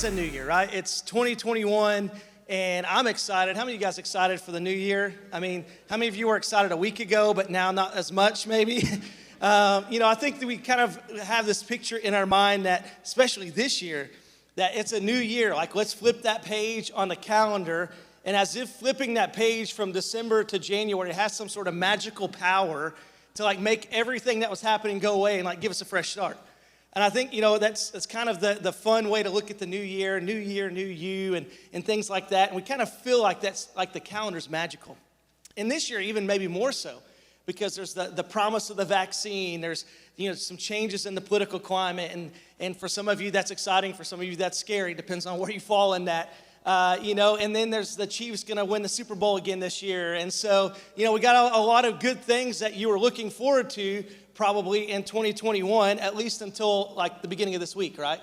is a new year, right? It's 2021, and I'm excited. How many of you guys excited for the new year? I mean, how many of you were excited a week ago, but now not as much, maybe? I think that we kind of have this picture in our mind that, especially this year, that it's a new year. Like, let's flip that page on the calendar, and as if flipping that page from December to January has some sort of magical power to, like, make everything that was happening go away and, like, give us a fresh start. And I think, that's kind of the fun way to look at the new year, new you, and things like that. And we kind of feel like that's like the calendar's magical. And this year, even maybe more so, because there's the promise of the vaccine. There's, some changes in the political climate. And for some of you, that's exciting. For some of you, that's scary. Depends on where you fall in that. And then there's the Chiefs going to win the Super Bowl again this year. And so, we got a lot of good things that you were looking forward to probably in 2021, at least until like the beginning of this week, right?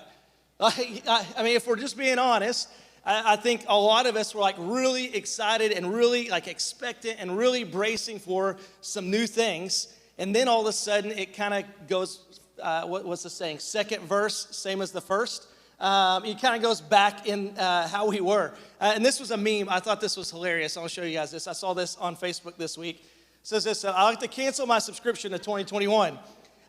I mean, if we're just being honest, I think a lot of us were like really excited and really like expectant and really bracing for some new things. And then all of a sudden it kind of goes, what's the saying? Second verse, same as the first. It kind of goes back in how we were. And this was a meme. I thought this was hilarious. I'll show you guys this. I saw this on Facebook this week. It says this, I like to cancel my subscription to 2021.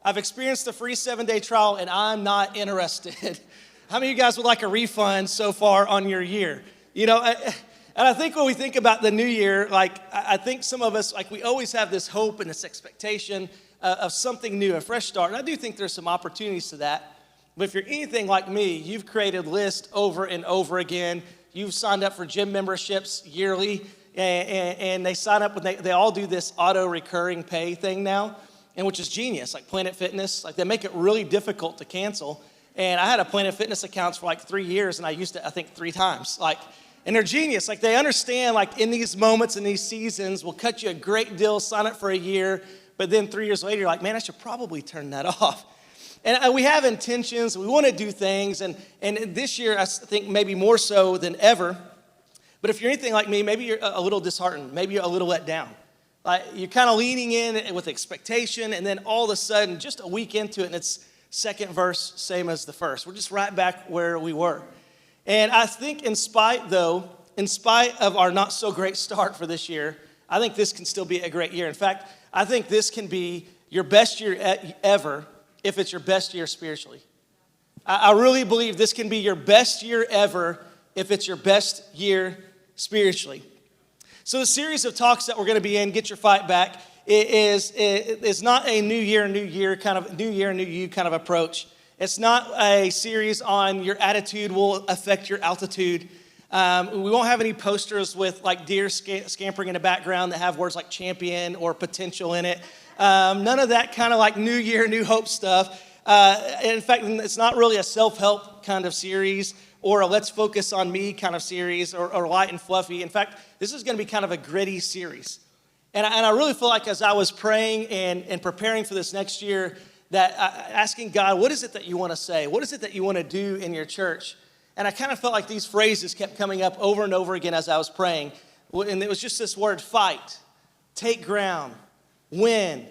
I've experienced the free 7-day trial and I'm not interested. How many of you guys would like a refund so far on your year? And I think when we think about the new year, like I think some of us, like we always have this hope and this expectation of something new, a fresh start. And I do think there's some opportunities to that. But if you're anything like me, you've created lists over and over again. You've signed up for gym memberships yearly. And they sign up, they all do this auto-recurring pay thing now, and which is genius, like Planet Fitness. Like, they make it really difficult to cancel. And I had a Planet Fitness account for like 3 years, and I used it, I think, 3 times. And they're genius. Like, they understand, like, in these moments, in these seasons, we'll cut you a great deal, sign up for a year, but then 3 years later, you're like, man, I should probably turn that off. And we have intentions, we want to do things, and this year, I think maybe more so than ever. But if you're anything like me, maybe you're a little disheartened. Maybe you're a little let down. Like, you're kind of leaning in with expectation, and then all of a sudden, just a week into it, and it's second verse, same as the first. We're just right back where we were. And I think in spite of our not so great start for this year, I think this can still be a great year. In fact, I think this can be your best year ever if it's your best year spiritually. I really believe this can be your best year ever if it's your best year spiritually. So the series of talks that we're going to be in, Get Your Fight Back, is not a new year kind of new year, new you kind of approach. It's not a series on your attitude will affect your altitude. We won't have any posters with like deer scampering in the background that have words like champion or potential in it. None of that kind of like new year, new hope stuff. In fact, it's not really a self-help kind of series or a let's focus on me kind of series or light and fluffy. In fact, this is going to be kind of a gritty series. And I really feel like as I was praying and preparing for this next year, that asking God, what is it that you want to say? What is it that you want to do in your church? And I kind of felt like these phrases kept coming up over and over again as I was praying. And it was just this word, fight, take ground, win,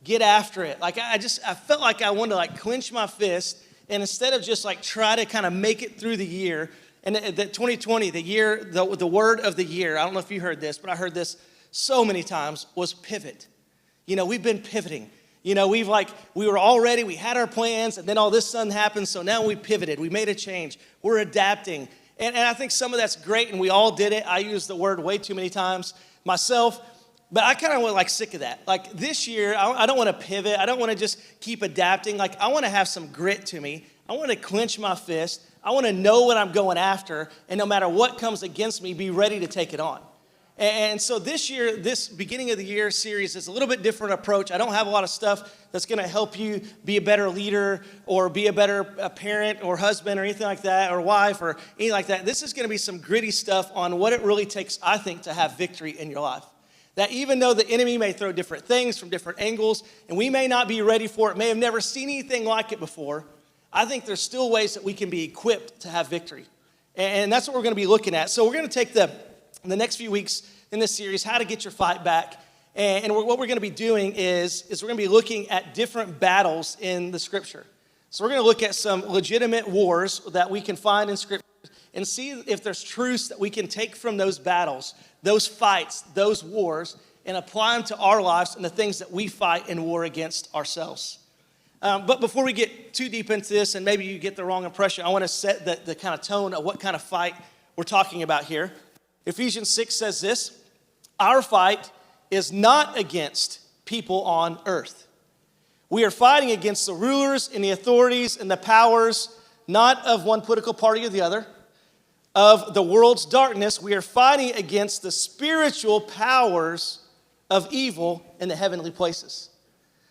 get after it. Like I felt like I wanted to like clench my fist and instead of just like try to kind of make it through the year, and that 2020, the word of the year, I don't know if you heard this, but I heard this so many times, was pivot. We've been pivoting. We were all ready, we had our plans, and then all this sudden happened, so now we pivoted, we made a change, we're adapting. And I think some of that's great, and we all did it. I use the word way too many times myself, but I kind of was like sick of that. Like this year, I don't want to pivot. I don't want to just keep adapting. Like I want to have some grit to me. I want to clench my fist. I want to know what I'm going after. And no matter what comes against me, be ready to take it on. And so this year, this beginning of the year series is a little bit different approach. I don't have a lot of stuff that's going to help you be a better leader or be a better parent or husband or anything like that or wife or anything like that. This is going to be some gritty stuff on what it really takes, I think, to have victory in your life. That even though the enemy may throw different things from different angles, and we may not be ready for it, may have never seen anything like it before, I think there's still ways that we can be equipped to have victory. And that's what we're going to be looking at. So we're going to take the next few weeks in this series, how to get your fight back. And what we're going to be doing is we're going to be looking at different battles in the Scripture. So we're going to look at some legitimate wars that we can find in Scripture and see if there's truths that we can take from those battles, those fights, those wars, and apply them to our lives and the things that we fight and war against ourselves. But before we get too deep into this, and maybe you get the wrong impression, I want to set the kind of tone of what kind of fight we're talking about here. Ephesians 6 says this: our fight is not against people on earth. We are fighting against the rulers and the authorities and the powers, not of one political party or the other, of the world's darkness. We are fighting against the spiritual powers of evil in the heavenly places.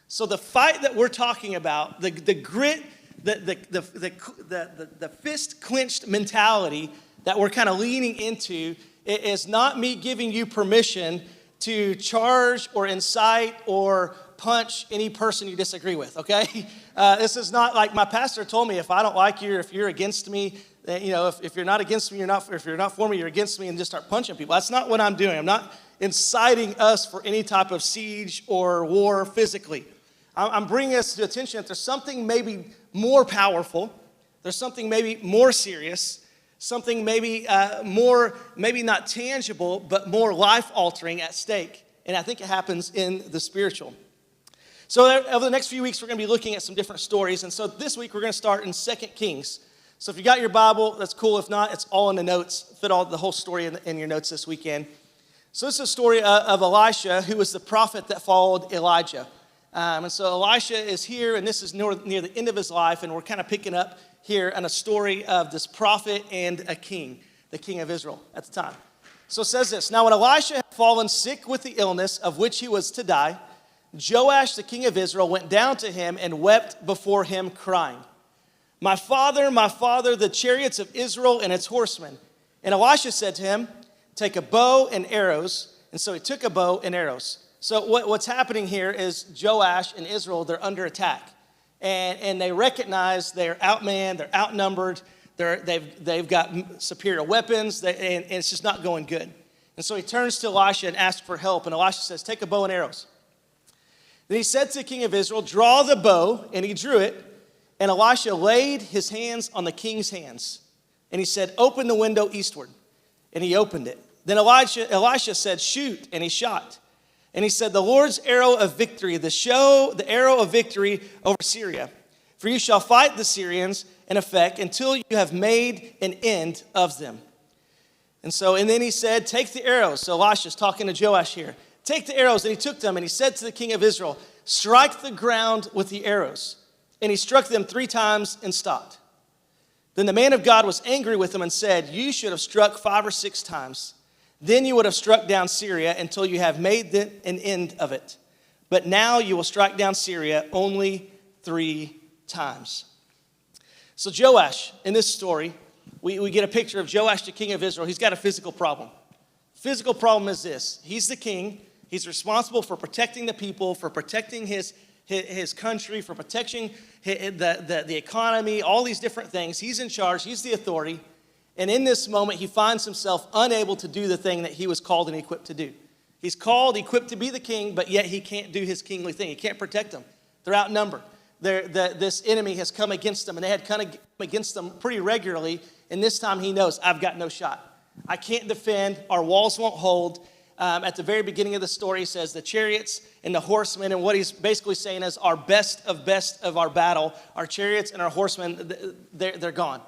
So the fight that we're talking about, the grit, the fist clenched mentality that we're kind of leaning into, is not me giving you permission to charge or incite or punch any person you disagree with, okay? This is not like my pastor told me, if I don't like you, or if you're against me, if you're not against me, if you're not for me, you're against me, and just start punching people. That's not what I'm doing. I'm not inciting us for any type of siege or war physically. I'm bringing us to attention that there's something maybe more powerful, there's something maybe more serious, something maybe more, maybe not tangible, but more life-altering at stake. And I think it happens in the spiritual. So over the next few weeks, we're going to be looking at some different stories. And so this week, we're going to start in 2 Kings. So if you got your Bible, that's cool. If not, it's all in the notes. Fit all the whole story in your notes this weekend. So this is a story of Elisha, who was the prophet that followed Elijah. And so Elisha is here, and this is near the end of his life, and we're kind of picking up here on a story of this prophet and a king, the king of Israel at the time. So it says this: now when Elisha had fallen sick with the illness of which he was to die, Joash, the king of Israel, went down to him and wept before him, crying, my father, the chariots of Israel and its horsemen. And Elisha said to him, take a bow and arrows. And so he took a bow and arrows. So what's happening here is Joash and Israel, they're under attack. And they recognize they're outmanned, they're outnumbered, they've got superior weapons, and it's just not going good. And so he turns to Elisha and asks for help. And Elisha says, take a bow and arrows. Then he said to the king of Israel, draw the bow, and he drew it. And Elisha laid his hands on the king's hands. And he said, open the window eastward. And he opened it. Then Elisha said, shoot, and he shot. And he said, the Lord's arrow of victory, the arrow of victory over Syria. For you shall fight the Syrians in effect until you have made an end of them. And then he said, take the arrows. So Elisha's talking to Joash here. Take the arrows. And he took them, and he said to the king of Israel, strike the ground with the arrows. And he struck them 3 times and stopped. Then the man of God was angry with him and said, you should have struck 5 or 6 times. Then you would have struck down Syria until you have made an end of it. But now you will strike down Syria only 3 times. So Joash, in this story, we get a picture of Joash, the king of Israel. He's got a physical problem. Physical problem is this: he's the king. He's responsible for protecting the people, for protecting his country, for protecting the economy, all these different things. He's in charge. He's the authority. And in this moment, he finds himself unable to do the thing that he was called and equipped to do. He's called, equipped to be the king, but yet he can't do his kingly thing. He can't protect them. They're outnumbered. This enemy has come against them, and they had come against them pretty regularly. And this time he knows, I've got no shot. I can't defend. Our walls won't hold. At the very beginning of the story, he says the chariots and the horsemen, and what he's basically saying is our best of our battle, our chariots and our horsemen, they're gone.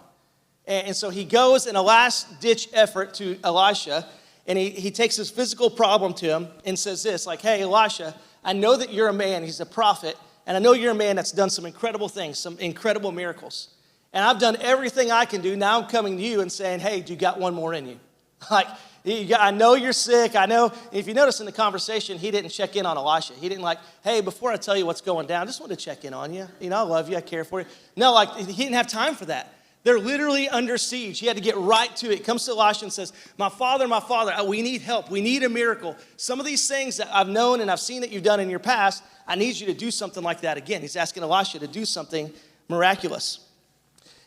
And so he goes in a last-ditch effort to Elisha, and he takes his physical problem to him and says this, like, hey, Elisha, I know that you're a man. He's a prophet, and I know you're a man that's done some incredible things, some incredible miracles. And I've done everything I can do. Now I'm coming to you and saying, hey, do you got one more in you? Like, I know you're sick. I know. If you notice in the conversation, he didn't check in on Elisha. He didn't like, hey, before I tell you what's going down, I just want to check in on you. You know, I love you. I care for you. No, like, he didn't have time for that. They're literally under siege. He had to get right to it. He comes to Elisha and says, my father, we need help. We need a miracle. Some of these things that I've known and I've seen that you've done in your past, I need you to do something like that again. He's asking Elisha to do something miraculous.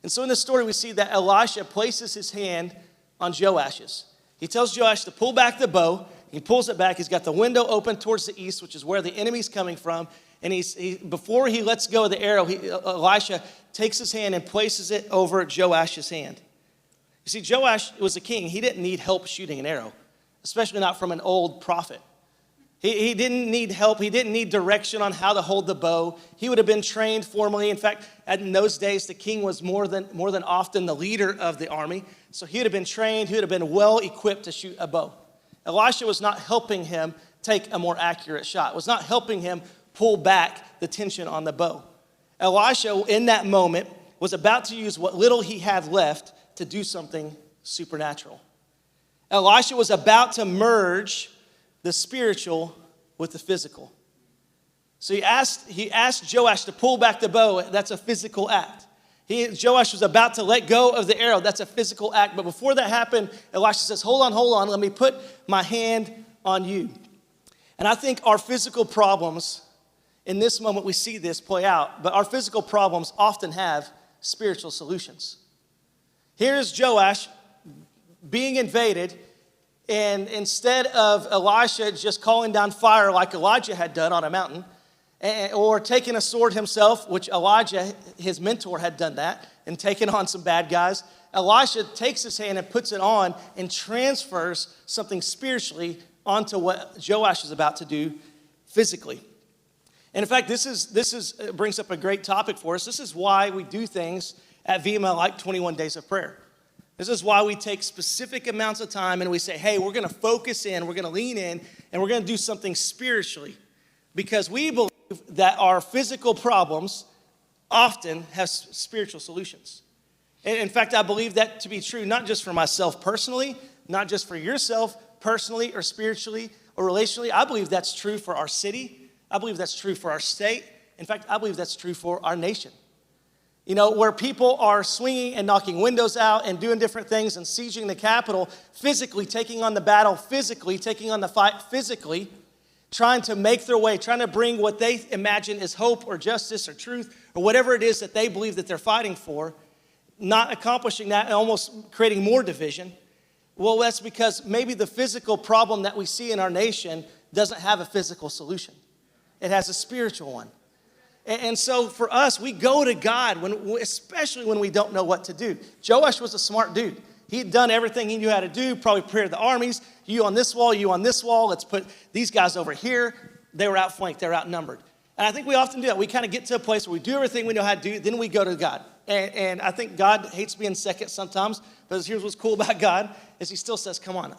And so in this story, we see that Elisha places his hand on Joash's. He tells Joash to pull back the bow. He pulls it back. He's got the window open towards the east, which is where the enemy's coming from. And before he lets go of the arrow, Elisha takes his hand and places it over Joash's hand. see, Joash was a king. He didn't need help shooting an arrow, especially not from an old prophet. He didn't need help. He didn't need direction on how to hold the bow. He would have been trained formally. In fact, in those days, the king was more than often the leader of the army. So he would have been trained. He would have been well equipped to shoot a bow. Elisha was not helping him take a more accurate shot. Was not helping him pull back the tension on the bow. Elisha, in that moment, was about to use what little he had left to do something supernatural. Elisha was about to merge the spiritual with the physical. So he asked Joash to pull back the bow. That's a physical act. Joash was about to let go of the arrow. That's a physical act. But before that happened, Elisha says, hold on. Let me put my hand on you. And I think our physical problems, in this moment we see this play out, but our physical problems often have spiritual solutions. Here's Joash being invaded, and instead of Elisha just calling down fire like Elijah had done on a mountain, or taking a sword himself, which Elijah, his mentor, had done that, and taken on some bad guys, Elisha takes his hand and puts it on and transfers something spiritually onto what Joash is about to do physically. And in fact, this brings up a great topic for us. This is why we do things at VML like 21 Days of Prayer. This is why we take specific amounts of time and we say, hey, we're going to focus in, we're going to lean in, and we're going to do something spiritually. Because we believe that our physical problems often have spiritual solutions. And in fact, I believe that to be true, not just for myself personally, not just for yourself personally or spiritually or relationally. I believe that's true for our city. I believe that's true for our state. In fact, I believe that's true for our nation. You know, where people are swinging and knocking windows out and doing different things and sieging the Capitol, physically taking on the battle, physically taking on the fight, physically trying to make their way, trying to bring what they imagine is hope or justice or truth or whatever it is that they believe that they're fighting for, not accomplishing that and almost creating more division. Well, that's because maybe the physical problem that we see in our nation doesn't have a physical solution. It has a spiritual one. And so for us, we go to God, especially when we don't know what to do. Joash was a smart dude. He had done everything he knew how to do, probably prepared the armies. You on this wall, you on this wall. Let's put these guys over here. They were outflanked. They were outnumbered. And I think we often do that. We kind of get to a place where we do everything we know how to do. Then we go to God. And I think God hates being second sometimes. But here's what's cool about God is he still says, come on.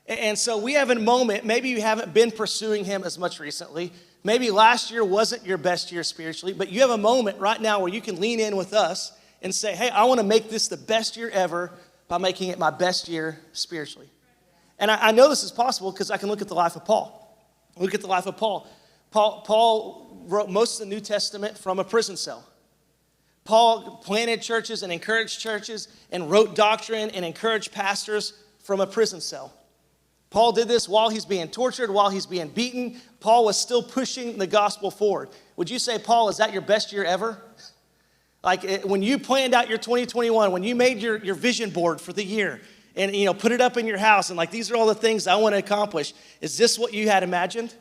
And so we have a moment. Maybe you haven't been pursuing him as much recently. Maybe last year wasn't your best year spiritually. But you have a moment right now where you can lean in with us and say, hey, I want to make this the best year ever by making it my best year spiritually. And I know this is possible because I can look at the life of Paul. Look at the life of Paul. Paul wrote most of the New Testament from a prison cell. Paul planted churches and encouraged churches and wrote doctrine and encouraged pastors from a prison cell. Paul did this while he's being tortured, while he's being beaten. Paul was still pushing the gospel forward. Would you say, Paul, is that your best year ever? Like when you planned out your 2021, when you made your vision board for the year and, put it up in your house and like, these are all the things I want to accomplish. Is this what you had imagined?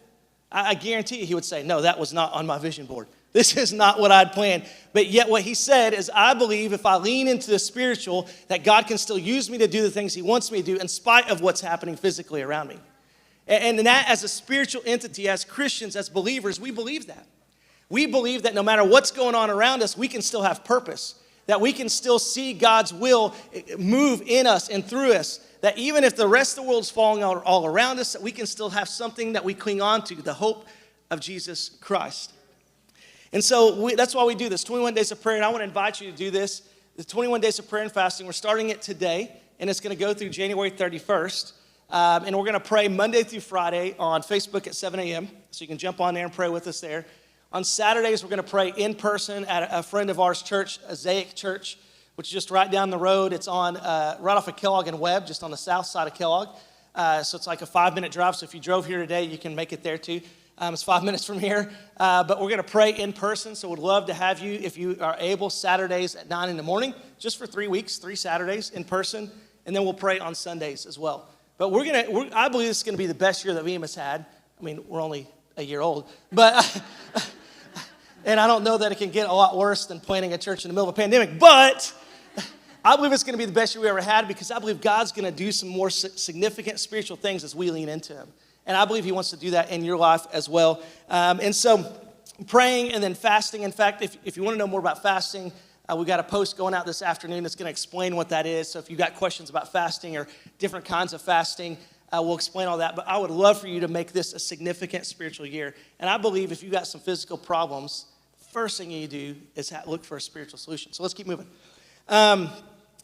I guarantee you he would say, no, that was not on my vision board. This is not what I'd planned. But yet what he said is, I believe if I lean into the spiritual, that God can still use me to do the things he wants me to do in spite of what's happening physically around me. And that as a spiritual entity, as Christians, as believers, we believe that. We believe that no matter what's going on around us, we can still have purpose, that we can still see God's will move in us and through us, that even if the rest of the world's falling all around us, that we can still have something that we cling on to, the hope of Jesus Christ. And so that's why we do this, 21 Days of Prayer, and I want to invite you to do this, the 21 Days of Prayer and Fasting. We're starting it today, and it's going to go through January 31st, and we're going to pray Monday through Friday on Facebook at 7 a.m., so you can jump on there and pray with us there. On Saturdays, we're going to pray in person at a friend of ours' church, Azaic Church, which is just right down the road. It's on right off of Kellogg and Webb, just on the south side of Kellogg. So it's like a 5-minute drive. So if you drove here today, you can make it there too. It's 5 minutes from here. But we're going to pray in person. So we'd love to have you, if you are able, Saturdays at 9 in the morning, just for 3 weeks, 3 Saturdays in person. And then we'll pray on Sundays as well. But I believe this is going to be the best year that VMS had. I mean, we're only a year old. But and I don't know that it can get a lot worse than planting a church in the middle of a pandemic. But I believe it's going to be the best year we ever had because I believe God's going to do some more significant spiritual things as we lean into him. And I believe he wants to do that in your life as well. And so praying and then fasting. In fact, if you want to know more about fasting, we've got a post going out this afternoon that's going to explain what that is. So if you've got questions about fasting or different kinds of fasting, we'll explain all that. But I would love for you to make this a significant spiritual year. And I believe if you've got some physical problems, the first thing you do is look for a spiritual solution. So let's keep moving.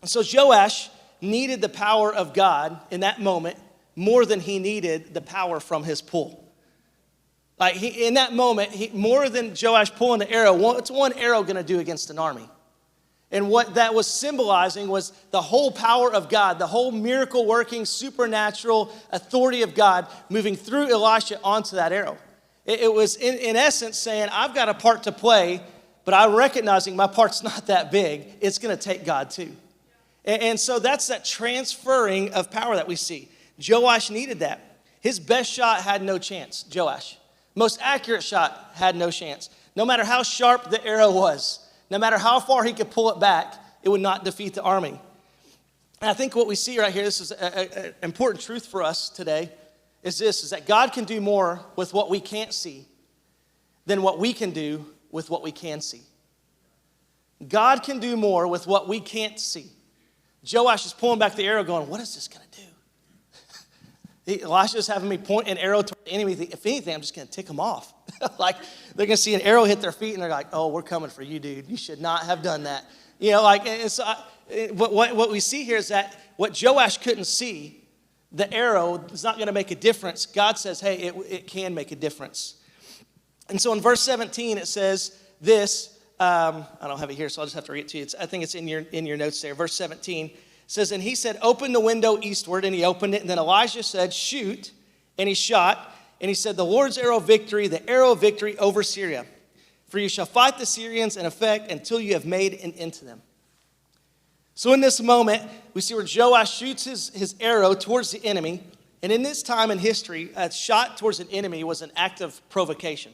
So Joash needed the power of God in that moment more than he needed the power from his pull. Like in that moment, more than Joash pulling the arrow, what's one arrow going to do against an army? And what that was symbolizing was the whole power of God, the whole miracle-working, supernatural authority of God moving through Elisha onto that arrow. It was, in essence, saying, I've got a part to play, but I'm recognizing my part's not that big. It's going to take God too. And so that's that transferring of power that we see. Joash needed that. His best shot had no chance, Joash. Most accurate shot had no chance. No matter how sharp the arrow was, no matter how far he could pull it back, it would not defeat the army. And I think what we see right here, this is an important truth for us today, is that God can do more with what we can't see than what we can do with what we can see. God can do more with what we can't see. Joash is pulling back the arrow going, what is this going to do? Elisha's having me point an arrow toward the enemy. If anything, I'm just going to tick them off. Like, they're going to see an arrow hit their feet, and they're like, oh, we're coming for you, dude. You should not have done that. You know, like, and so what we see here is that what Joash couldn't see, the arrow is not going to make a difference. God says, hey, it can make a difference. And so in verse 17, it says this. I don't have it here, so I'll just have to read it to you. I think it's in your notes there. Verse 17 says, and he said, open the window eastward, and he opened it. And then Elijah said, shoot, and he shot. And he said, the Lord's arrow of victory, the arrow of victory over Syria. For you shall fight the Syrians in effect until you have made an end to them. So in this moment, we see where Joash shoots his arrow towards the enemy. And in this time in history, a shot towards an enemy was an act of provocation.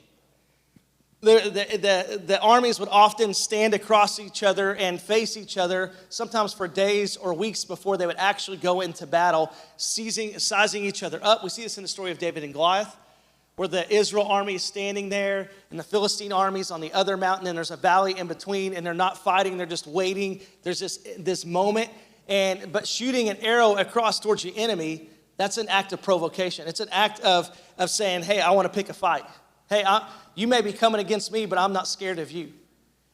The armies would often stand across each other and face each other, sometimes for days or weeks before they would actually go into battle, sizing each other up. We see this in the story of David and Goliath, where the Israel army is standing there and the Philistine army's on the other mountain, and there's a valley in between, and they're not fighting, they're just waiting. There's this moment, but shooting an arrow across towards the enemy, that's an act of provocation. It's an act of saying, hey, I want to pick a fight. Hey, you may be coming against me, but I'm not scared of you.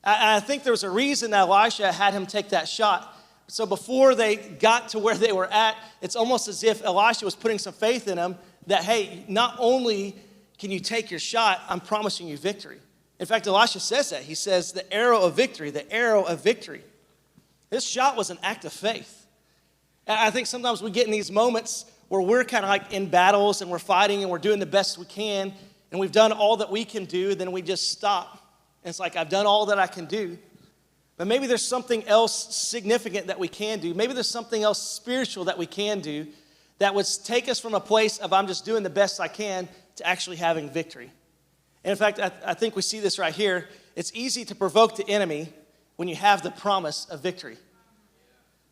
I think there was a reason that Elisha had him take that shot. So before they got to where they were at, it's almost as if Elisha was putting some faith in him that, hey, not only can you take your shot, I'm promising you victory. In fact, Elisha says that. He says, the arrow of victory, the arrow of victory. This shot was an act of faith. And I think sometimes we get in these moments where we're kind of like in battles and we're fighting and we're doing the best we can, and we've done all that we can do, then we just stop. And it's like, I've done all that I can do. But maybe there's something else significant that we can do. Maybe there's something else spiritual that we can do that would take us from a place of I'm just doing the best I can to actually having victory. And in fact, I think we see this right here. It's easy to provoke the enemy when you have the promise of victory.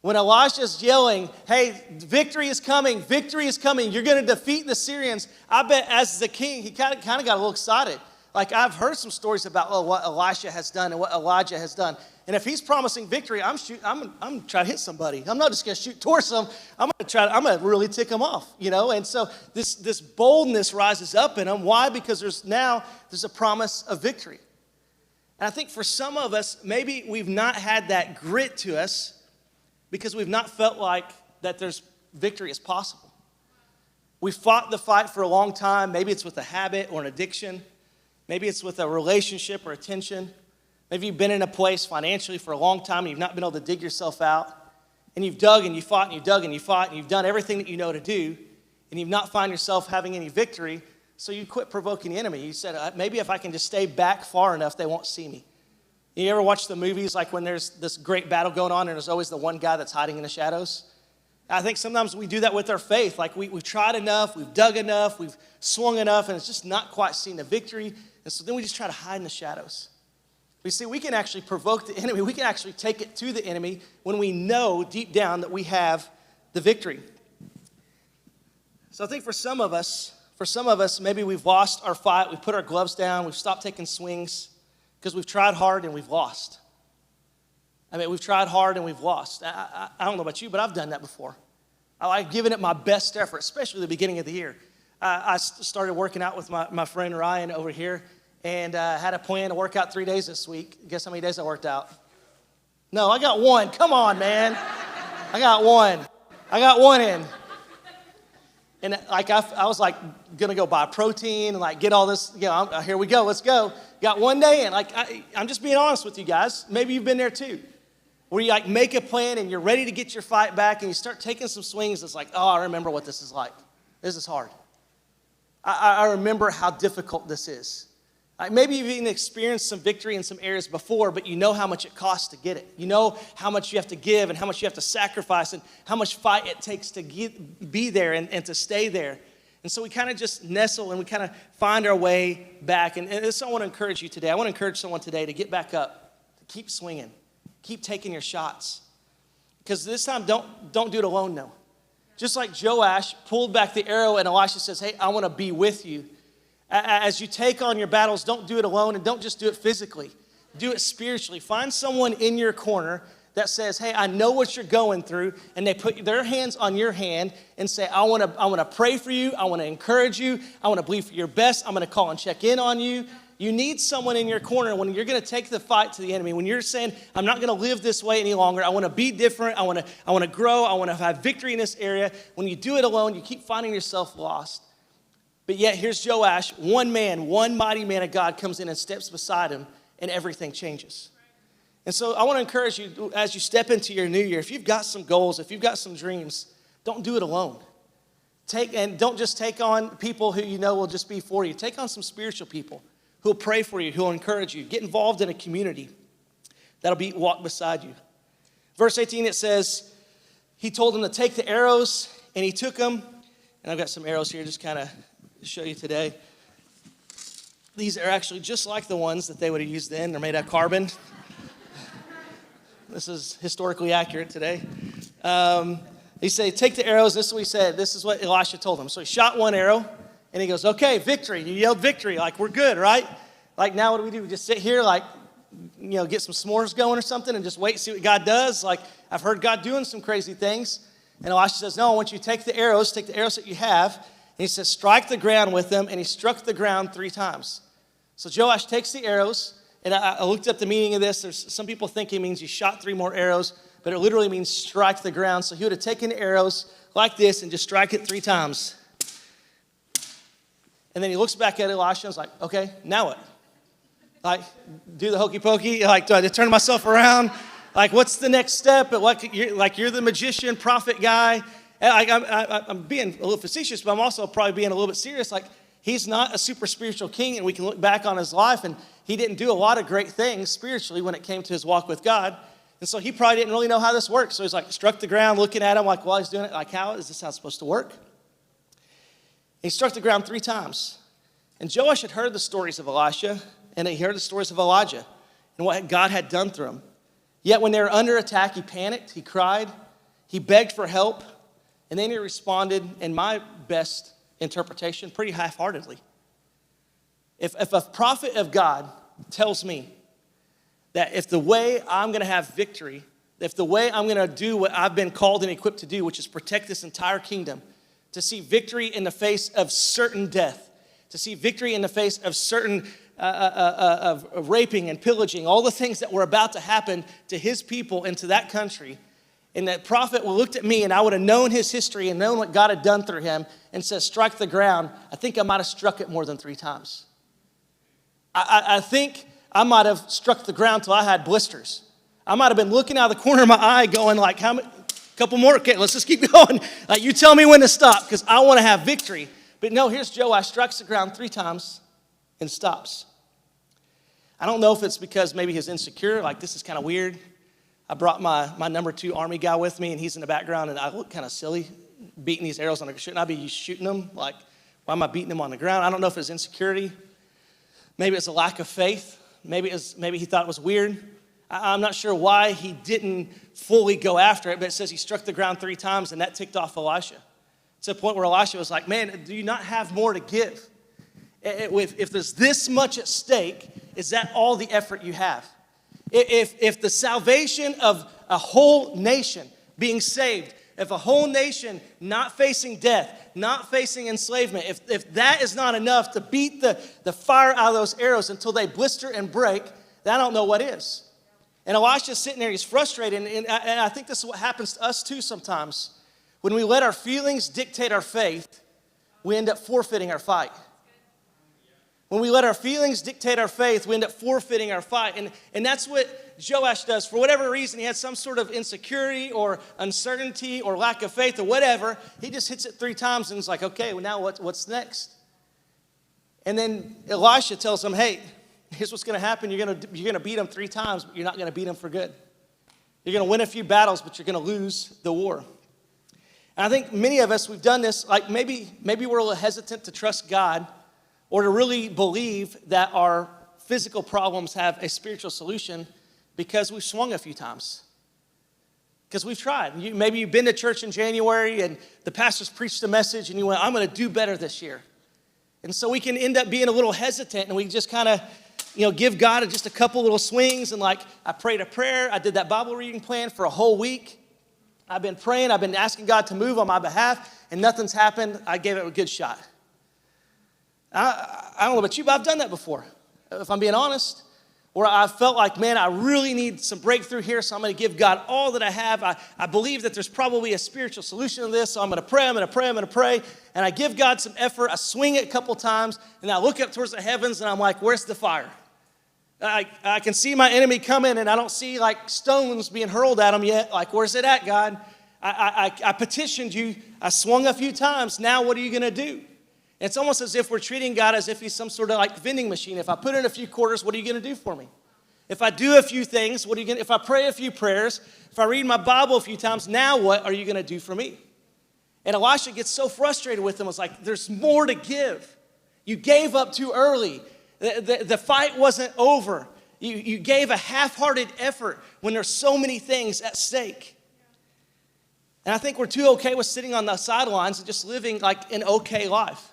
When Elisha's yelling, hey, victory is coming, you're going to defeat the Syrians, I bet as the king, he kind of got a little excited. Like, I've heard some stories about what Elisha has done and what Elijah has done. And if he's promising victory, I'm trying to hit somebody. I'm not just going to shoot towards them. I'm going to really tick them off, you know? And so this boldness rises up in him. Why? Because there's a promise of victory. And I think for some of us, maybe we've not had that grit to us because we've not felt like that there's victory is possible. We fought the fight for a long time. Maybe it's with a habit or an addiction. Maybe it's with a relationship or a tension. Maybe you've been in a place financially for a long time and you've not been able to dig yourself out. And you've dug and you fought and you dug and you fought and you've done everything that you know to do. And you've not found yourself having any victory. So you quit provoking the enemy. You said, maybe if I can just stay back far enough, they won't see me. You ever watch the movies like when there's this great battle going on and there's always the one guy that's hiding in the shadows? I think sometimes we do that with our faith. Like we've tried enough, we've dug enough, we've swung enough, and it's just not quite seen the victory. And so then we just try to hide in the shadows. We see we can actually provoke the enemy. We can actually take it to the enemy when we know deep down that we have the victory. So I think for some of us, maybe we've lost our fight. We've put our gloves down. We've stopped taking swings because we've tried hard and we've lost. I mean, we've tried hard and we've lost. I don't know about you, but I've done that before. I like giving it my best effort, especially at the beginning of the year. I started working out with my friend Ryan over here, and had a plan to work out 3 days this week. Guess how many days I worked out? No, I got one. Come on, man. I got one in. And like I was like gonna go buy protein and like get all this. Here we go. Let's go. Got 1 day in. Like I'm just being honest with you guys. Maybe you've been there too, where you like make a plan and you're ready to get your fight back, and you start taking some swings. It's like, oh, I remember what this is like. This is hard. I remember how difficult this is. Like maybe you've even experienced some victory in some areas before, but you know how much it costs to get it. You know how much you have to give and how much you have to sacrifice and how much fight it takes to be there and to stay there. And so we kind of just nestle and we kind of find our way back. And this I want to encourage you today. I want to encourage someone today to get back up, to keep swinging, keep taking your shots. Because this time, don't do it alone, no. Just like Joash pulled back the arrow and Elisha says, hey, I want to be with you. As you take on your battles, don't do it alone and don't just do it physically. Do it spiritually. Find someone in your corner that says, hey, I know what you're going through, and they put their hands on your hand and say, I want to pray for you. I want to encourage you. I want to believe for your best. I'm going to call and check in on you. You need someone in your corner when you're going to take the fight to the enemy. When you're saying, I'm not going to live this way any longer. I want to be different. I want to grow. I want to have victory in this area. When you do it alone, you keep finding yourself lost. But yet here's Joash, one man, one mighty man of God comes in and steps beside him, and everything changes. And so I want to encourage you as you step into your new year, if you've got some goals, if you've got some dreams, don't do it alone. And don't just take on people who you know will just be for you. Take on some spiritual people who will pray for you, who will encourage you. Get involved in a community that'll walk beside you. Verse 18, it says, he told him to take the arrows, and he took them. And I've got some arrows here just kind of show you today. These are actually just like the ones that they would have used then. They're made out of carbon. This is historically accurate today. He said, take the arrows. This is what he said. This is what Elisha told him. So he shot one arrow, and he goes, okay, victory. You yelled victory. Like, we're good, right? Like, now what do? We just sit here, like, get some s'mores going or something and just wait and see what God does? Like, I've heard God doing some crazy things. And Elisha says, no, I want you to take the arrows that you have. And he says, strike the ground with them. And he struck the ground 3 times. So Joash takes the arrows. And I looked up the meaning of this. There's some people think it means you shot 3 more arrows. But it literally means strike the ground. So he would have taken the arrows like this and just strike it 3 times. And then he looks back at Elisha and is like, okay, now what? Like, do the hokey pokey? Like, do I turn myself around? Like, what's the next step? You're the magician, prophet guy. I'm being a little facetious, but I'm also probably being a little bit serious. Like, he's not a super spiritual king, and we can look back on his life, and he didn't do a lot of great things spiritually when it came to his walk with God. And so he probably didn't really know how this works. So he's like, struck the ground, looking at him like while he's doing it, like, how is this how it's supposed to work? He struck the ground 3 times. And Joash had heard the stories of Elisha, and he heard the stories of Elijah and what God had done through him. Yet when they were under attack, he panicked, he cried, he begged for help, and then he responded, in my best interpretation, pretty half-heartedly. If a prophet of God tells me that if the way I'm going to have victory, if the way I'm going to do what I've been called and equipped to do, which is protect this entire kingdom, to see victory in the face of certain death, to see victory in the face of certain of raping and pillaging, all the things that were about to happen to his people and to that country, and that prophet looked at me and I would have known his history and known what God had done through him and says, strike the ground, I think I might have struck it more than 3 times. I think I might have struck the ground till I had blisters. I might have been looking out of the corner of my eye going like, how many, couple more, okay, let's just keep going. Like, you tell me when to stop because I want to have victory. But no, here's Joash, strikes the ground 3 times and stops. I don't know if it's because maybe he's insecure, like this is kind of weird. I brought my number 2 army guy with me, and he's in the background, and I look kind of silly beating these arrows on the ground. Shouldn't I be shooting them? Like, why am I beating them on the ground? I don't know if it's insecurity. Maybe it's a lack of faith. Maybe he thought it was weird. I'm not sure why he didn't fully go after it, but it says he struck the ground 3 times, and that ticked off Elisha. To the point where Elisha was like, man, do you not have more to give? If there's this much at stake, is that all the effort you have? If the salvation of a whole nation being saved, if a whole nation not facing death, not facing enslavement, if that is not enough to beat the fire out of those arrows until they blister and break, then I don't know what is. And Elisha's sitting there, he's frustrated, and I think this is what happens to us too sometimes. When we let our feelings dictate our faith, we end up forfeiting our fight. When we let our feelings dictate our faith, we end up forfeiting our fight. And that's what Joash does. For whatever reason, he had some sort of insecurity or uncertainty or lack of faith or whatever. He just hits it 3 times and is like, okay, well, now what's next? And then Elisha tells him, hey, here's what's going to happen. You're going to beat him 3 times, but you're not going to beat him for good. You're going to win a few battles, but you're going to lose the war. And I think many of us, we've done this, like maybe we're a little hesitant to trust God or to really believe that our physical problems have a spiritual solution because we've swung a few times. Because we've tried. Maybe you've been to church in January and the pastor's preached a message and you went, I'm going to do better this year. And so we can end up being a little hesitant and we just kind of, give God just a couple little swings. And like, I prayed a prayer. I did that Bible reading plan for a whole week. I've been praying. I've been asking God to move on my behalf and nothing's happened. I gave it a good shot. I don't know about you, but I've done that before, if I'm being honest, where I felt like, man, I really need some breakthrough here, so I'm going to give God all that I have. I believe that there's probably a spiritual solution to this, so I'm going to pray, and I give God some effort. I swing it a couple times, and I look up towards the heavens, and I'm like, where's the fire? I can see my enemy coming, and I don't see, stones being hurled at him yet. Like, where's it at, God? I petitioned you. I swung a few times. Now what are you going to do? It's almost as if we're treating God as if he's some sort of vending machine. If I put in a few quarters, what are you going to do for me? If I do a few things, what are you going to, if I pray a few prayers, if I read my Bible a few times, now what are you going to do for me? And Elisha gets so frustrated with him. It's like, there's more to give. You gave up too early. The fight wasn't over. You gave a half-hearted effort when there's so many things at stake. And I think we're too okay with sitting on the sidelines and just living an okay life.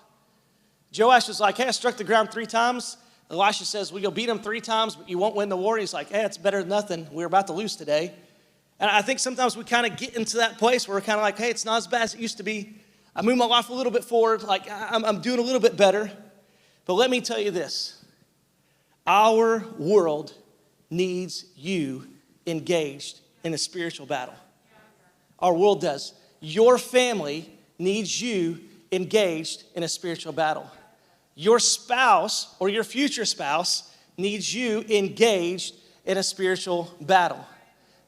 Joash was like, hey, I struck the ground 3 times. Elisha says, well, you'll beat him 3 times, but you won't win the war. He's like, hey, it's better than nothing. We're about to lose today. And I think sometimes we kind of get into that place where we're kind of like, hey, it's not as bad as it used to be. I moved my life a little bit forward. I'm doing a little bit better. But let me tell you this. Our world needs you engaged in a spiritual battle. Our world does. Your family needs you engaged in a spiritual battle. Your spouse or your future spouse needs you engaged in a spiritual battle.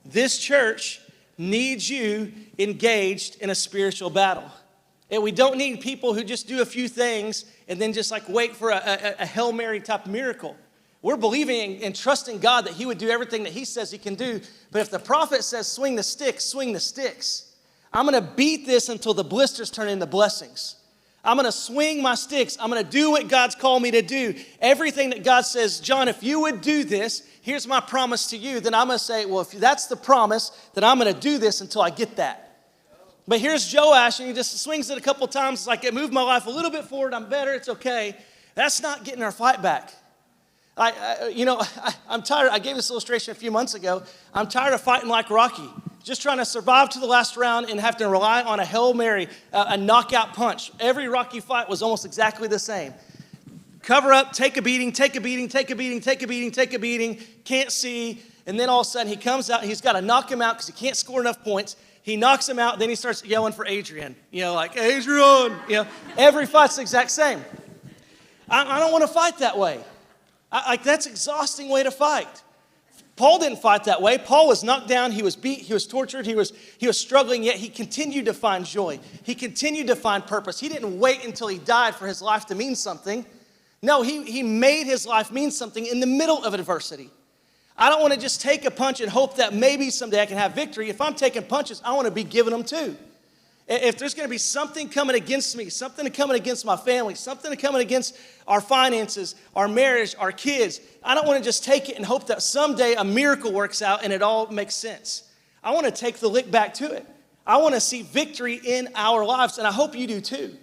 This church needs you engaged in a spiritual battle. And we don't need people who just do a few things and then just wait for a Hail Mary type miracle. We're believing and trusting God that he would do everything that he says he can do. But if the prophet says swing the sticks, swing the sticks. I'm going to beat this until the blisters turn into blessings. I'm going to swing my sticks. I'm going to do what God's called me to do. Everything that God says, John, if you would do this, here's my promise to you. Then I'm going to say, well, if that's the promise, then I'm going to do this until I get that. But here's Joash, and he just swings it a couple times. It's like, it moved my life a little bit forward. I'm better. It's okay. That's not getting our fight back. I'm tired. I gave this illustration a few months ago. I'm tired of fighting like Rocky. Just trying to survive to the last round and have to rely on a Hail Mary, a knockout punch. Every Rocky fight was almost exactly the same. Cover up, take a beating, take a beating, take a beating, take a beating, take a beating, can't see. And then all of a sudden he comes out, he's got to knock him out because he can't score enough points. He knocks him out, then he starts yelling for Adrian. Adrian. Every fight's the exact same. I don't want to fight that way. That's an exhausting way to fight. Paul didn't fight that way. Paul was knocked down. He was beat. He was tortured. He was struggling, yet he continued to find joy. He continued to find purpose. He didn't wait until he died for his life to mean something. No, he made his life mean something in the middle of adversity. I don't want to just take a punch and hope that maybe someday I can have victory. If I'm taking punches, I want to be giving them too. If there's going to be something coming against me, something coming against my family, something coming against our finances, our marriage, our kids, I don't want to just take it and hope that someday a miracle works out and it all makes sense. I want to take the lick back to it. I want to see victory in our lives, and I hope you do too.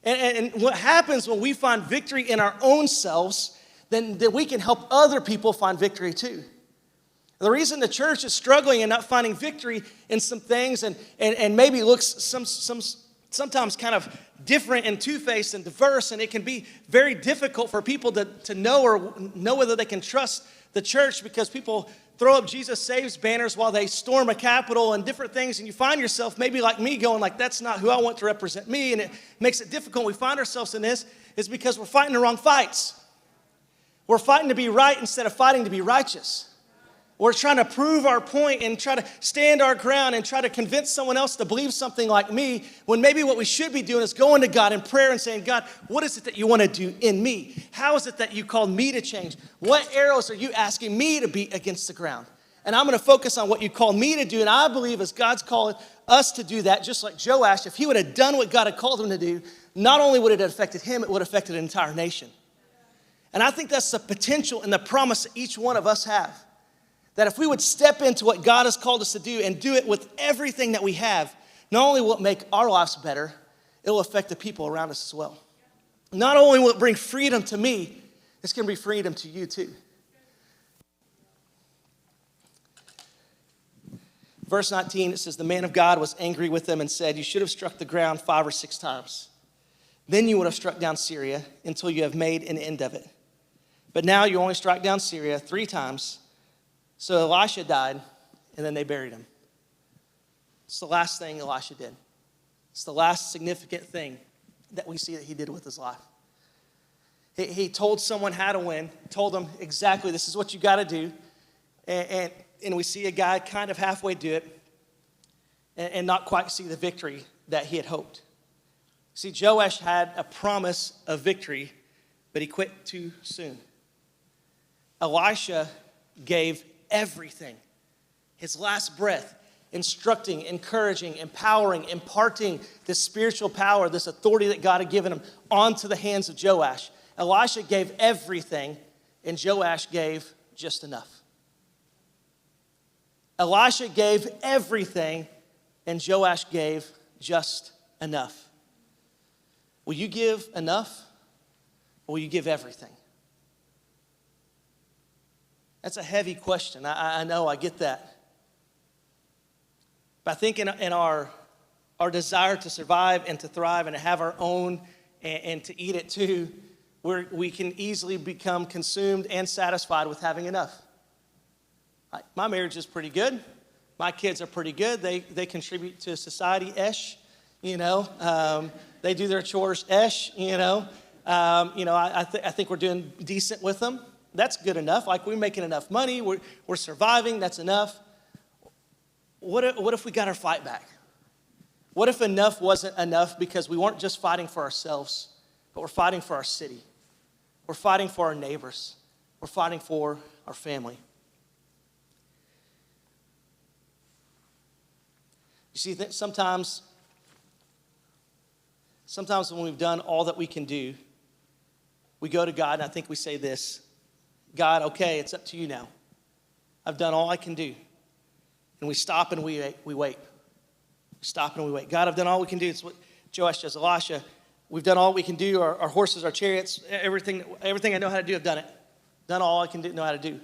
And what happens when we find victory in our own selves, then we can help other people find victory too. The reason the church is struggling and not finding victory in some things and maybe looks sometimes kind of different and two-faced and diverse, and it can be very difficult for people to know whether they can trust the church, because people throw up Jesus Saves banners while they storm a Capitol and different things, and you find yourself maybe like me going like, that's not who I want to represent me, and it makes it difficult. We find ourselves in this is because we're fighting the wrong fights. We're fighting to be right instead of fighting to be righteous. We're trying to prove our point and try to stand our ground and try to convince someone else to believe something like me, when maybe what we should be doing is going to God in prayer and saying, God, what is it that you want to do in me? How is it that you called me to change? What arrows are you asking me to beat against the ground? And I'm going to focus on what you called me to do. And I believe as God's calling us to do that, just like Joash, if he would have done what God had called him to do, not only would it have affected him, it would have affected an entire nation. And I think that's the potential and the promise that each one of us have. That if we would step into what God has called us to do and do it with everything that we have, not only will it make our lives better, it will affect the people around us as well. Not only will it bring freedom to me, it's going to be freedom to you too. Verse 19, it says, the man of God was angry with them and said, you should have struck the ground 5 or 6 times. Then you would have struck down Syria until you have made an end of it. But now you only strike down Syria 3 times. So Elisha died, and then they buried him. It's the last thing Elisha did. It's the last significant thing that we see that he did with his life. He told someone how to win, told them exactly this is what you got to do, and we see a guy kind of halfway do it and not quite see the victory that he had hoped. See, Joash had a promise of victory, but he quit too soon. Elisha gave everything, his last breath, instructing, encouraging, empowering, imparting this spiritual power, this authority that God had given him onto the hands of Joash. Elisha gave everything, and Joash gave just enough. Elisha gave everything, and Joash gave just enough. Will you give enough, or will you give everything? That's a heavy question. I know, I get that. But I think in our desire to survive and to thrive and to have our own and to eat it too, we can easily become consumed and satisfied with having enough. My marriage is pretty good. My kids are pretty good. They contribute to society-ish, you know. They do their chores-ish, you know. I think we're doing decent with them. That's good enough. Like, we're making enough money. We're surviving. That's enough. What if we got our fight back? What if enough wasn't enough because we weren't just fighting for ourselves, but we're fighting for our city. We're fighting for our neighbors. We're fighting for our family. You see, sometimes when we've done all that we can do, we go to God, and I think we say this, God, okay, it's up to you now. I've done all I can do. And we stop and we wait. We stop and we wait. God, I've done all we can do. It's what Joash does. Elisha, we've done all we can do. Our horses, our chariots, everything I know how to do, I've done it. Done all I can know how to do.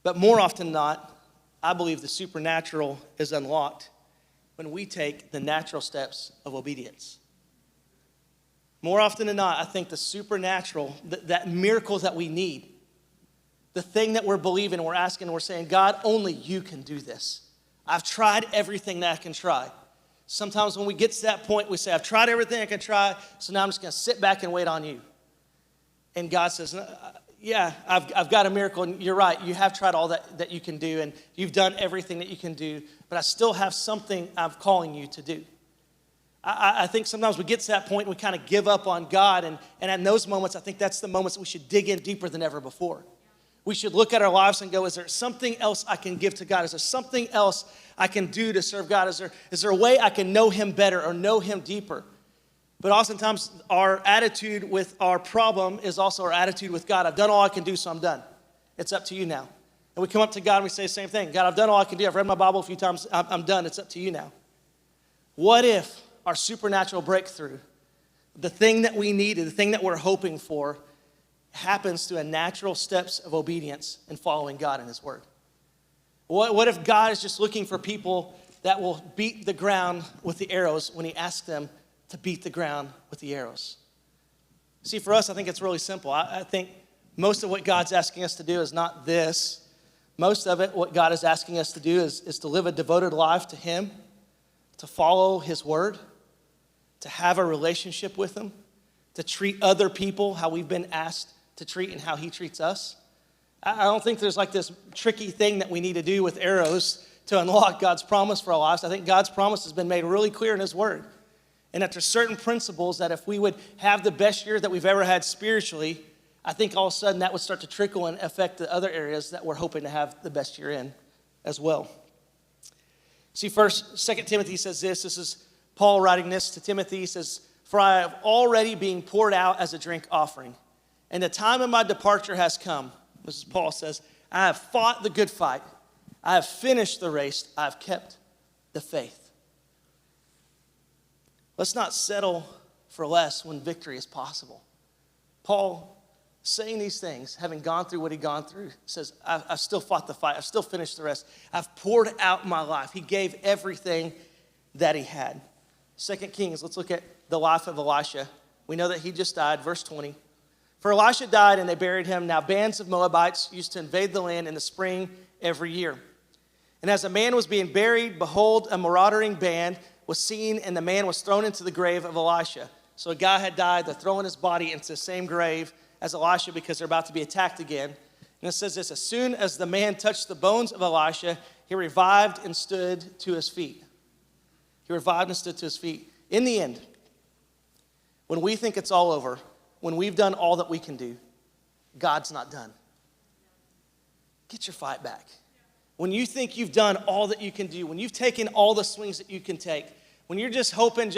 But more often than not, I believe the supernatural is unlocked when we take the natural steps of obedience. More often than not, I think the supernatural, that miracle that we need, the thing that we're believing, we're asking, we're saying, God, only you can do this. I've tried everything that I can try. Sometimes when we get to that point, we say, I've tried everything I can try, so now I'm just going to sit back and wait on you. And God says, yeah, I've got a miracle, and you're right. You have tried all that you can do, and you've done everything that you can do, but I still have something I'm calling you to do. I think sometimes we get to that point and we kind of give up on God, and in those moments, I think that's the moments that we should dig in deeper than ever before. We should look at our lives and go, is there something else I can give to God? Is there something else I can do to serve God? Is there a way I can know him better or know him deeper? But oftentimes our attitude with our problem is also our attitude with God. I've done all I can do, so I'm done. It's up to you now. And we come up to God and we say the same thing. God, I've done all I can do. I've read my Bible a few times. I'm done. It's up to you now. What if our supernatural breakthrough, the thing that we needed, the thing that we're hoping for, happens through a natural steps of obedience and following God and his word? What if God is just looking for people that will beat the ground with the arrows when he asks them to beat the ground with the arrows? See, for us, I think it's really simple. I think most of what God's asking us to do is not this. Most of it, what God is asking us to do is to live a devoted life to him, to follow his word, to have a relationship with him, to treat other people how we've been asked to treat and how he treats us. I don't think there's like this tricky thing that we need to do with arrows to unlock God's promise for our lives. I think God's promise has been made really clear in his word. And that there's certain principles that if we would have the best year that we've ever had spiritually, I think all of a sudden that would start to trickle and affect the other areas that we're hoping to have the best year in as well. See, first, 2 Timothy says this. This is Paul writing this to Timothy. He says, "For I have already been poured out as a drink offering, and the time of my departure has come." This is Paul says, "I have fought the good fight. I have finished the race. I have kept the faith." Let's not settle for less when victory is possible. Paul, saying these things, having gone through what he'd gone through, says, I've still fought the fight. I've still finished the rest. I've poured out my life. He gave everything that he had. 2 Kings, let's look at the life of Elisha. We know that he just died, verse 20. "For Elisha died and they buried him. Now bands of Moabites used to invade the land in the spring every year. And as a man was being buried, behold, a marauding band was seen, and the man was thrown into the grave of Elisha." So a guy had died. They're throwing his body into the same grave as Elisha because they're about to be attacked again. And it says this: "As soon as the man touched the bones of Elisha, he revived and stood to his feet." He revived and stood to his feet. In the end, when we think it's all over, when we've done all that we can do, God's not done. Get your fight back. When you think you've done all that you can do, when you've taken all the swings that you can take, when you're just hoping,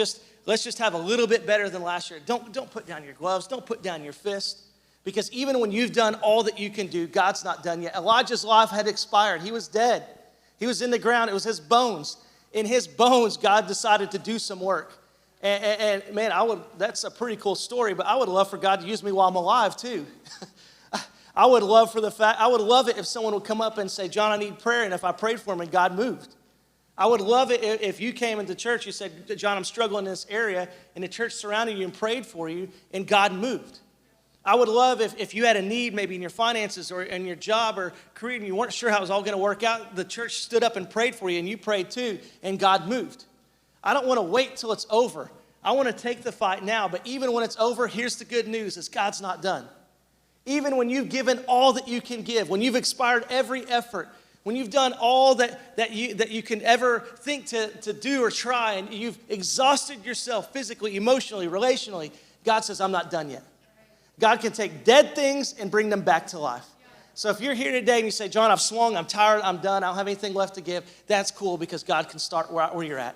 let's just have a little bit better than last year, don't put down your gloves, don't put down your fist. Because even when you've done all that you can do, God's not done yet. Elijah's life had expired. He was dead. He was in the ground. It was his bones. In his bones, God decided to do some work. And man, that's a pretty cool story, but I would love for God to use me while I'm alive too. I would love it if someone would come up and say, "John, I need prayer," and if I prayed for him and God moved. I would love it if you came into church, you said, "John, I'm struggling in this area," and the church surrounded you and prayed for you, and God moved. I would love if you had a need maybe in your finances or in your job or career and you weren't sure how it was all going to work out, the church stood up and prayed for you and you prayed too, and God moved. I don't want to wait till it's over. I want to take the fight now, but even when it's over, here's the good news, is God's not done. Even when you've given all that you can give, when you've expired every effort, when you've done all that you can ever think to do or try, and you've exhausted yourself physically, emotionally, relationally, God says, "I'm not done yet." God can take dead things and bring them back to life. So if you're here today and you say, "John, I've swung, I'm tired, I'm done, I don't have anything left to give," that's cool, because God can start where you're at.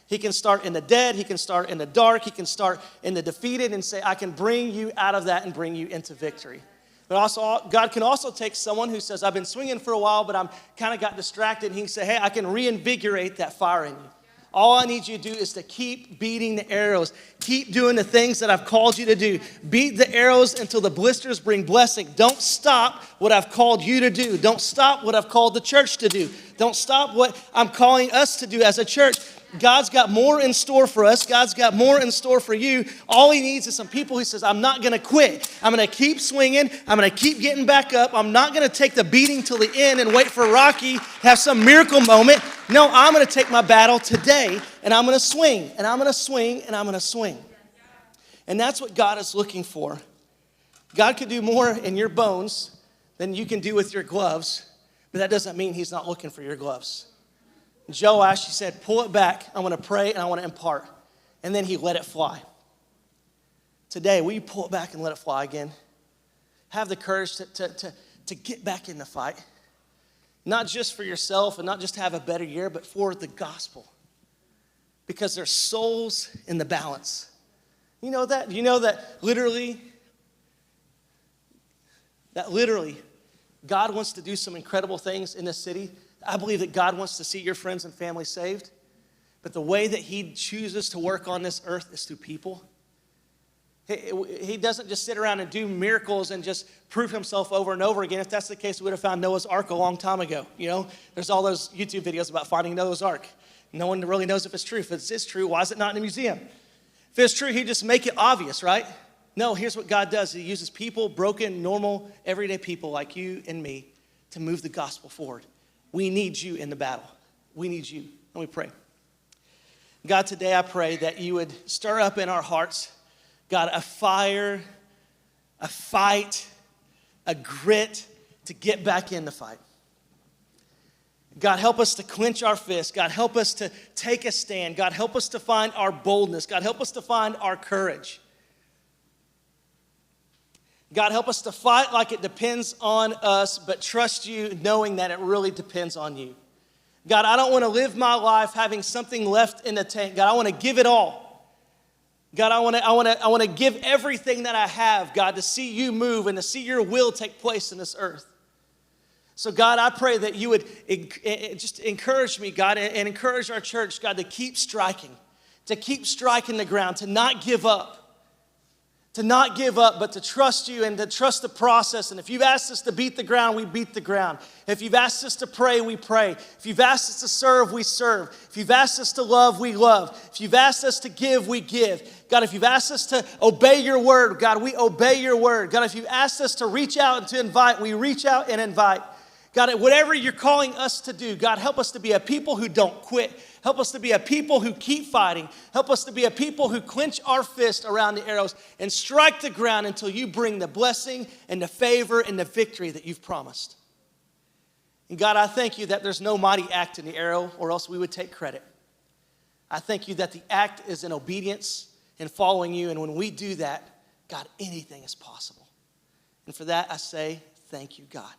He can start in the dead, he can start in the dark, he can start in the defeated and say, "I can bring you out of that and bring you into victory." But also, God can also take someone who says, "I've been swinging for a while, but I'm kind of got distracted." And he can say, "Hey, I can reinvigorate that fire in you. All I need you to do is to keep beating the arrows. Keep doing the things that I've called you to do. Beat the arrows until the blisters bring blessing. Don't stop what I've called you to do. Don't stop what I've called the church to do. Don't stop what I'm calling us to do as a church." God's got more in store for us. God's got more in store for you. All he needs is some people who says, "I'm not going to quit. I'm going to keep swinging. I'm going to keep getting back up. I'm not going to take the beating till the end and wait for Rocky to have some miracle moment. No, I'm going to take my battle today, and I'm going to swing, and I'm going to swing, and I'm going to swing." And that's what God is looking for. God could do more in your bones than you can do with your gloves, but that doesn't mean he's not looking for your gloves. Joash, he said, "Pull it back. I want to pray and I want to impart." And then he let it fly. Today, will you pull it back and let it fly again? Have the courage to get back in the fight. Not just for yourself and not just to have a better year, but for the gospel. Because there's souls in the balance. You know that? You know that literally, God wants to do some incredible things in this city. I believe that God wants to see your friends and family saved. But the way that he chooses to work on this earth is through people. He doesn't just sit around and do miracles and just prove himself over and over again. If that's the case, we would have found Noah's Ark a long time ago. You know, there's all those YouTube videos about finding Noah's Ark. No one really knows if it's true. If it's true, why is it not in a museum? If it's true, he'd just make it obvious, right? No, here's what God does. He uses people, broken, normal, everyday people like you and me to move the gospel forward. We need you in the battle. We need you. Let me pray. God, today I pray that you would stir up in our hearts, God, a fire, a fight, a grit to get back in the fight. God, help us to clench our fists. God, help us to take a stand. God, help us to find our boldness. God, help us to find our courage. God, help us to fight like it depends on us, but trust you knowing that it really depends on you. God, I don't want to live my life having something left in the tank. God, I want to give it all. God, I want to give everything that I have, God, to see you move and to see your will take place in this earth. So, God, I pray that you would just encourage me, God, and encourage our church, God, to keep striking the ground, to not give up. To not give up, but to trust you and to trust the process. And if you've asked us to beat the ground, we beat the ground. If you've asked us to pray, we pray. If you've asked us to serve, we serve. If you've asked us to love, we love. If you've asked us to give, we give. God, if you've asked us to obey your word, God, we obey your word. God, if you've asked us to reach out and to invite, we reach out and invite. God, whatever you're calling us to do, God, help us to be a people who don't quit. Help us to be a people who keep fighting. Help us to be a people who clench our fist around the arrows and strike the ground until you bring the blessing and the favor and the victory that you've promised. And God, I thank you that there's no mighty act in the arrow, or else we would take credit. I thank you that the act is in obedience and following you. And when we do that, God, anything is possible. And for that, I say, thank you, God.